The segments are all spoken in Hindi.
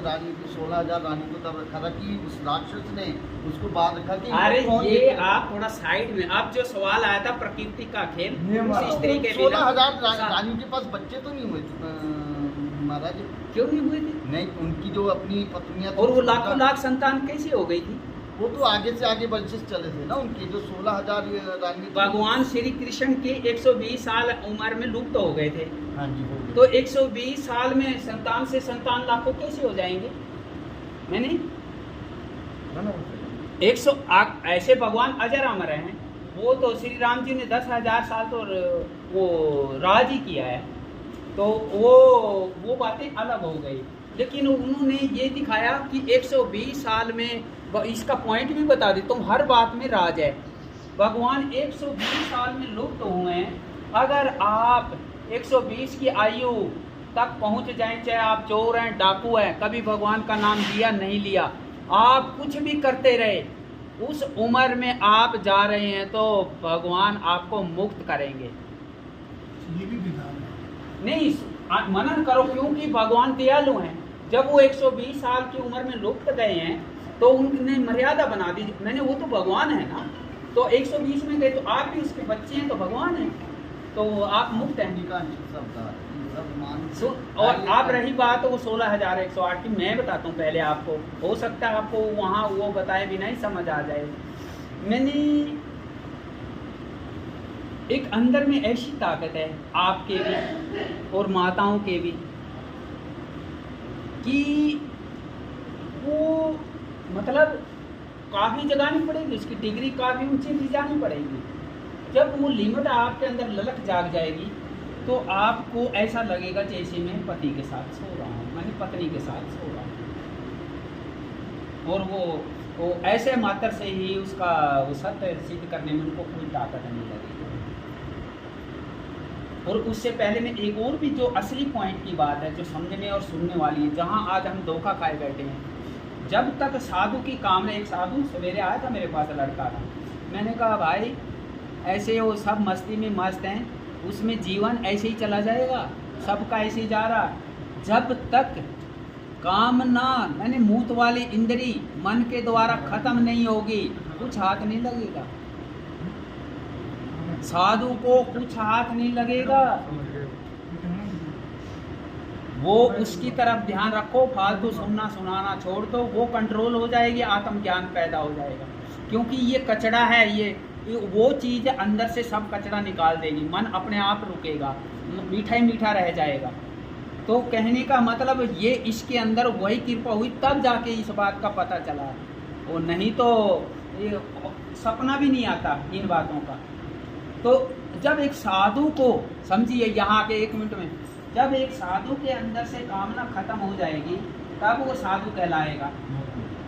रानी को 16,000 रानी को तब रखा था कि उस राक्षस ने उसको बाद रखा कि अरे कौन ये देखेगा? आप थोड़ा साइड में, अब जो सवाल आया था प्रकृति का खेल, उस स्त्री के 16,000 बिना रानियों के पास बच्चे तो नहीं हुए महाराज? क्यों नहीं हुए थे? नहीं, उनकी जो अपनी पत्नियां थी, और वो लाखों लाख संतान कैसे हो गई थी? वो तो आगे से आगे वंशज चले थे ना उनके, जो 16,000 रानी थी। भगवान श्री कृष्ण के 120 साल उम्र में लुप्त हो गए थे, हाँ जी, हो गए। तो 120 साल में संतान से संतान लाखों कैसे हो जाएंगे? मैंने 100 ऐसे भगवान अजर अमर हैं। वो तो श्री राम जी ने 10,000 साल तो वो राज ही किया है, तो वो बातें अलग हो गई। लेकिन उन्होंने ये दिखाया कि 120 साल में, इसका पॉइंट भी बता दी, तुम हर बात में राज है। भगवान 120 साल में लुप्त हुए हैं। अगर आप 120 की आयु तक पहुंच जाएं, चाहे आप चोर हैं, डाकू हैं, कभी भगवान का नाम लिया नहीं लिया, आप कुछ भी करते रहे, उस उम्र में आप जा रहे हैं तो भगवान आपको मुक्त करेंगे। ये भी विधान है। नहीं, मनन करो, क्योंकि भगवान दयालु हैं। जब वो 120 साल की उम्र में लुप्त गए हैं तो उनने मर्यादा बना दी। मैंने वो तो भगवान है ना, तो 120 में गए तो आप भी उसके बच्चे हैं, तो भगवान हैं, तो आप मुक्त हैं। और आप रही बात वो 16,108 की, मैं बताता हूँ पहले आपको, हो सकता है आपको वहाँ वो बताए भी नहीं समझ आ जाए। मैंने एक अंदर में ऐसी ताकत है आपके भी और माताओं के भी कि वो मतलब काफ़ी जगानी पड़ेगी, उसकी डिग्री काफ़ी ऊंची भी जानी पड़ेगी। जब वो लिमिट आपके अंदर ललक जाग जाएगी तो आपको ऐसा लगेगा जैसे मैं पति के साथ सो रहा हूँ, मैंने पत्नी के साथ सो रहा हूँ। और वो ऐसे मात्र से ही उसका वो सत्य सिद्ध करने में उनको कोई ताकत नहीं लगेगी। और उससे पहले में एक और भी जो असली पॉइंट की बात है, जो समझने और सुनने वाली है, जहाँ आज हम धोखा खाए बैठे हैं। जब तक साधु की कामना, एक साधु सवेरे आया था मेरे पास, लड़का था, मैंने कहा भाई ऐसे वो सब मस्ती में मस्त हैं, उसमें जीवन ऐसे ही चला जाएगा, सबका ऐसे ही जा रहा, जब तक कामना मैंने मूत वाली इंद्री मन के द्वारा खत्म नहीं होगी, कुछ हाथ नहीं लगेगा। साधु को कुछ हाथ नहीं लगेगा, वो उसकी तरफ ध्यान रखो, फालतू सुनना सुनाना छोड़ दो, वो कंट्रोल हो जाएगी, आत्मज्ञान पैदा हो जाएगा। क्योंकि ये कचड़ा है, ये वो चीज़ अंदर से सब कचरा निकाल देगी, मन अपने आप रुकेगा, मीठा ही मीठा रह जाएगा। तो कहने का मतलब ये इसके अंदर वही कृपा हुई तब जाके इस बात का पता चला, और नहीं तो ये सपना भी नहीं आता इन बातों का। तो जब एक साधु को समझिए, यहाँ के 1 मिनट में, जब एक साधु के अंदर से कामना खत्म हो जाएगी तब वो साधु कहलाएगा।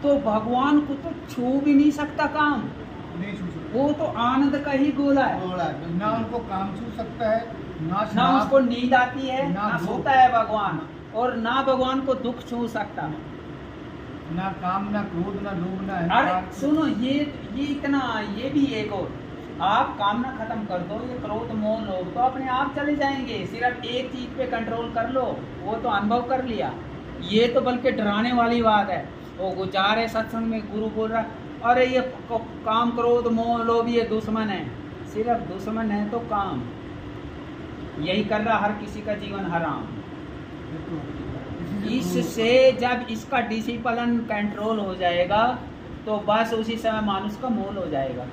तो भगवान को तो छू भी नहीं सकता काम, नहीं छू सकता, वो तो आनंद का ही गोला है। ना उनको काम छू सकता है, ना उसको नींद आती है, ना सोता है भगवान, और ना भगवान को दुख छू सकता, ना काम, ना क्रोध, ना लोभ, ना अरे अहंकार। सुनो, ये इतना, ये भी एक और, आप कामना खत्म कर दो, ये क्रोध मोह लोभ तो अपने आप चले जाएंगे। सिर्फ एक चीज पे कंट्रोल कर लो, वो तो अनुभव कर लिया। ये तो बल्कि डराने वाली बात है। वो जा रहे सत्संग में, गुरु बोल रहा अरे ये काम क्रोध मोह लोभ ये दुश्मन है, सिर्फ दुश्मन है तो काम, यही कर रहा हर किसी का जीवन हराम। इससे जब इसका डिसिप्लिन कंट्रोल हो जाएगा तो बस उसी समय मानुष का मोल हो जाएगा।